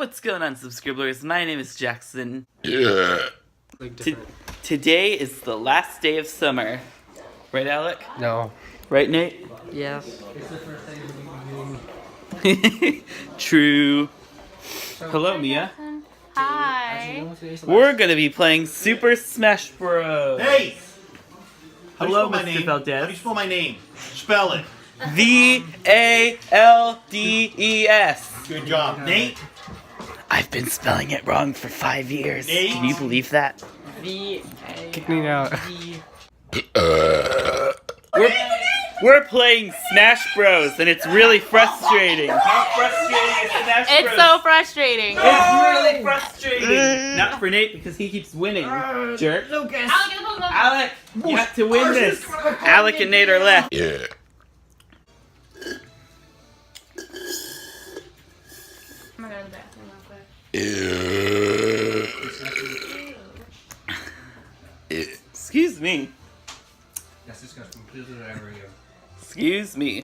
What's going on, subscribers? My name is Jackson. Yeah. Today is the last day of summer. Right, Alec? No. Right, Nate? Yes. True. Hello, Mia. Hi. We're gonna be playing Super Smash Bros. Hey! How do you Hello, spell my Mr. name? Valdez. How do you spell my name? Spell it. V-A-L-D-E-S. Good job. Nate? I've been spelling it wrong for 5 years. Nate? Can you believe that? Kick me out. We're playing Smash Bros. And it's really frustrating. How frustrating is Smash Bros? It's so frustrating. It's really frustrating. Not for Nate because he keeps winning. Jerk. Lucas. Alec, you have to win this. Alec and Nate are left. Yeah. I'm gonna go to the bathroom real quick. Excuse me. That's disgusting. Please do that ever again. Excuse me.